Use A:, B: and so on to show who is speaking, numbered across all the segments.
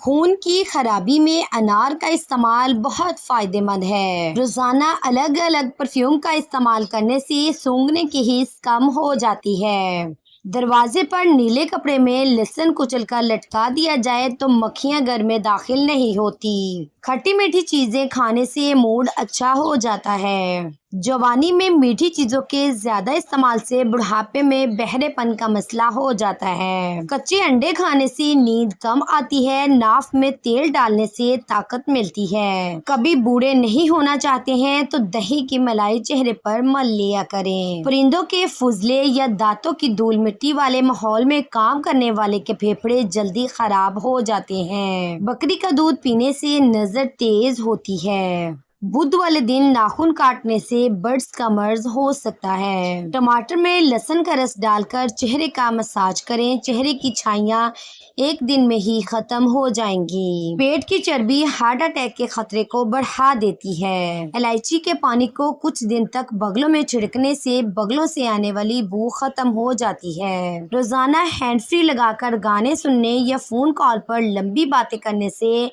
A: خون کی خرابی میں انار کا استعمال بہت فائدہ مند ہے۔ روزانہ الگ الگ پرفیوم کا استعمال کرنے سے سونگھنے کی حس کم ہو جاتی ہے۔ دروازے پر نیلے کپڑے میں لہسن کچل کر لٹکا دیا جائے تو مکھیاں گھر میں داخل نہیں ہوتی۔ کھٹی میٹھی چیزیں کھانے سے موڈ اچھا ہو جاتا ہے۔ جوانی میں میٹھی چیزوں کے زیادہ استعمال سے بڑھاپے میں بہرے پن کا مسئلہ ہو جاتا ہے۔ کچے انڈے کھانے سے نیند کم آتی ہے۔ ناف میں تیل ڈالنے سے طاقت ملتی ہے۔ کبھی بوڑھے نہیں ہونا چاہتے ہیں تو دہی کی ملائی چہرے پر مل لیا کریں۔ پرندوں کے فضلے یا دانتوں کی دھول مٹی والے ماحول میں کام کرنے والے کے پھیپھڑے جلدی خراب ہو جاتے ہیں۔ بکری کا دودھ پینے سے نظر تیز ہوتی ہے۔ بدھ والے دن ناخن کاٹنے سے برڈز کا مرض ہو سکتا ہے۔ ٹماٹر میں لہسن کا رس ڈال کر چہرے کا مساج کریں، چہرے کی چھائیاں ایک دن میں ہی ختم ہو جائیں گی۔ پیٹ کی چربی ہارٹ اٹیک کے خطرے کو بڑھا دیتی ہے۔ الائچی کے پانی کو کچھ دن تک بغلوں میں چھڑکنے سے بغلوں سے آنے والی بو ختم ہو جاتی ہے۔ روزانہ ہینڈ فری لگا کر گانے سننے یا فون کال پر لمبی باتیں کرنے سے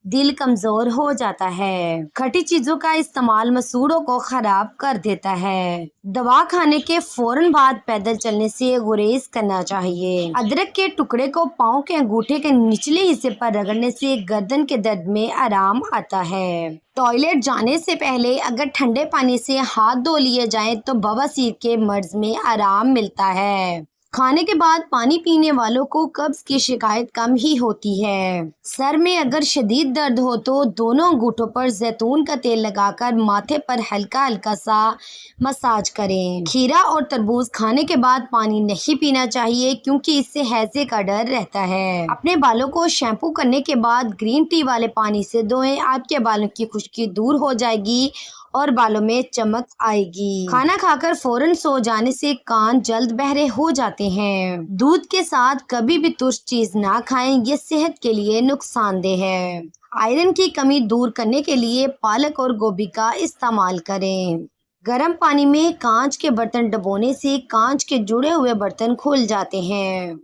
A: دل کمزور ہو جاتا ہے۔ کھٹی چیزوں کا استعمال مسوڑوں کو خراب کر دیتا ہے۔ دوا کھانے کے فوراً بعد پیدل چلنے سے گریز کرنا چاہیے۔ ادرک کے ٹکڑے کو پاؤں کے انگوٹھے کے نچلے حصے پر رگڑنے سے گردن کے درد میں آرام آتا ہے۔ ٹوائلٹ جانے سے پہلے اگر ٹھنڈے پانی سے ہاتھ دھو لیے جائیں تو بواسیر کے مرض میں آرام ملتا ہے۔ کھانے کے بعد پانی پینے والوں کو قبض کی شکایت کم ہی ہوتی ہے۔ سر میں اگر شدید درد ہو تو دونوں انگوٹھوں پر زیتون کا تیل لگا کر ماتھے پر ہلکا ہلکا سا مساج کریں۔ کھیرا اور تربوز کھانے کے بعد پانی نہیں پینا چاہیے کیونکہ اس سے ہیضے کا ڈر رہتا ہے۔ اپنے بالوں کو شیمپو کرنے کے بعد گرین ٹی والے پانی سے دھوئیں، آپ کے بالوں کی خشکی دور ہو جائے گی اور بالوں میں چمک آئے گی۔ کھانا کھا کر فوراً سو جانے سے کان جلد بہرے ہو جاتے ہیں۔ دودھ کے ساتھ کبھی بھی ترش چیز نہ کھائیں، یہ صحت کے لیے نقصان دہ ہے۔ آئرن کی کمی دور کرنے کے لیے پالک اور گوبھی کا استعمال کریں۔ گرم پانی میں کانچ کے برتن ڈبونے سے کانچ کے جڑے ہوئے برتن کھل جاتے ہیں۔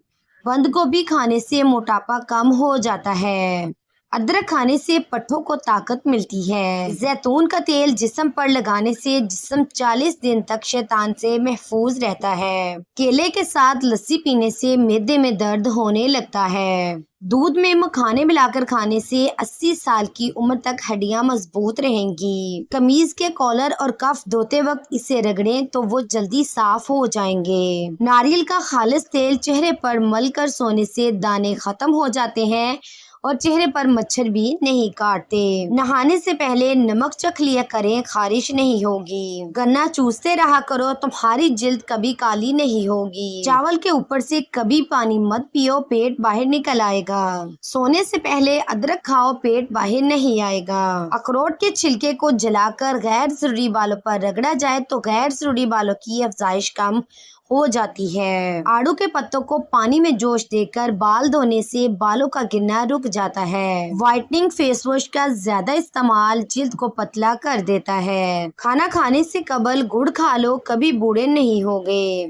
A: بند گوبھی کھانے سے موٹاپا کم ہو جاتا ہے۔ ادرک کھانے سے پٹھوں کو طاقت ملتی ہے۔ زیتون کا تیل جسم پر لگانے سے جسم 40 دن تک شیطان سے محفوظ رہتا ہے۔ کیلے کے ساتھ لسی پینے سے معدے میں درد ہونے لگتا ہے۔ دودھ میں مکھانے ملا کر کھانے سے 80 سال کی عمر تک ہڈیاں مضبوط رہیں گی۔ قمیض کے کالر اور کف دھوتے وقت اسے رگڑیں تو وہ جلدی صاف ہو جائیں گے۔ ناریل کا خالص تیل چہرے پر مل کر سونے سے دانے ختم ہو جاتے ہیں اور چہرے پر مچھر بھی نہیں کاٹتے۔ نہانے سے پہلے نمک چکھ لیا کریں، خارش نہیں ہوگی۔ گنا چوستے رہا کرو، تمہاری جلد کبھی کالی نہیں ہوگی۔ چاول کے اوپر سے کبھی پانی مت پیو، پیٹ باہر نکل آئے گا۔ سونے سے پہلے ادرک کھاؤ، پیٹ باہر نہیں آئے گا۔ اخروٹ کے چھلکے کو جلا کر غیر ضروری بالوں پر رگڑا جائے تو غیر ضروری بالوں کی افزائش کم ہو جاتی ہے۔ آڑو کے پتوں کو پانی میں جوش دے کر بال دھونے سے بالوں کا گرنا رک جاتا ہے۔ وائٹننگ فیس واش کا زیادہ استعمال جلد کو پتلا کر دیتا ہے۔ کھانا کھانے سے قبل گڑ کھا لو، کبھی بوڑھے نہیں ہوگے۔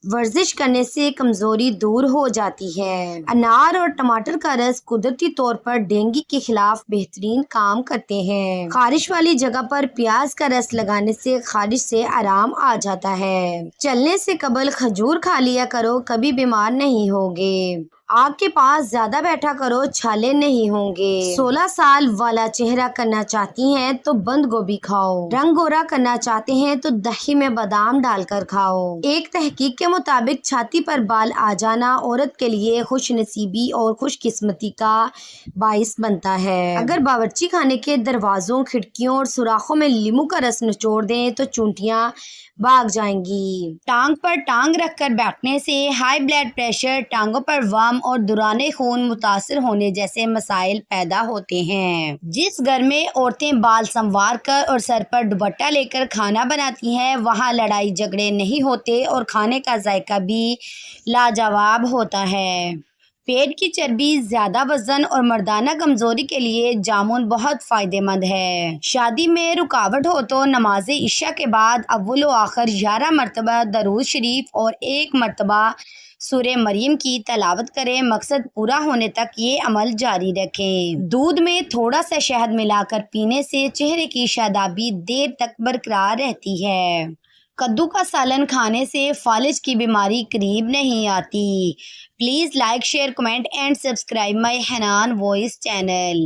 A: ورزش کرنے سے کمزوری دور ہو جاتی ہے۔ انار اور ٹماٹر کا رس قدرتی طور پر ڈینگی کے خلاف بہترین کام کرتے ہیں۔ خارش والی جگہ پر پیاز کا رس لگانے سے خارش سے آرام آ جاتا ہے۔ چلنے سے قبل کھجور کھا لیا کرو، کبھی بیمار نہیں ہوگے۔ آگ کے پاس زیادہ بیٹھا کرو، چھالے نہیں ہوں گے۔ 16 سال والا چہرہ کرنا چاہتی ہیں تو بند گوبھی کھاؤ۔ رنگ گورا کرنا چاہتے ہیں تو دہی میں بادام ڈال کر کھاؤ۔ ایک تحقیق کے مطابق چھاتی پر بال آ جانا عورت کے لیے خوش نصیبی اور خوش قسمتی کا باعث بنتا ہے۔ اگر باورچی خانے کے دروازوں، کھڑکیوں اور سوراخوں میں لیموں کا رس نچوڑ دیں تو چونٹیاں بھاگ جائیں گی۔ ٹانگ پر ٹانگ رکھ کر بیٹھنے سے ہائی بلڈ پریشر، ٹانگوں پر ورم اور دوران خون متاثر ہونے جیسے مسائل پیدا ہوتے ہیں۔ جس گھر میں عورتیں بال سنوار کر اور سر پر دوپٹہ لے کر کھانا بناتی ہیں وہاں لڑائی جھگڑے نہیں ہوتے اور کھانے کا ذائقہ بھی لاجواب ہوتا ہے۔ پیٹ کی چربی، زیادہ وزن اور مردانہ کمزوری کے لیے جامن بہت فائدہ مند ہے۔ شادی میں رکاوٹ ہو تو نماز عشاء کے بعد اول و آخر 11 مرتبہ درود شریف اور 1 مرتبہ سورہ مریم کی تلاوت کریں۔ مقصد پورا ہونے تک یہ عمل جاری رکھیں۔ دودھ میں تھوڑا سا شہد ملا کر پینے سے چہرے کی شادابی دیر تک برقرار رہتی ہے۔ کدو کا سالن کھانے سے فالج کی بیماری قریب نہیں آتی۔ Please like, share, comment and subscribe my Hanan voice channel.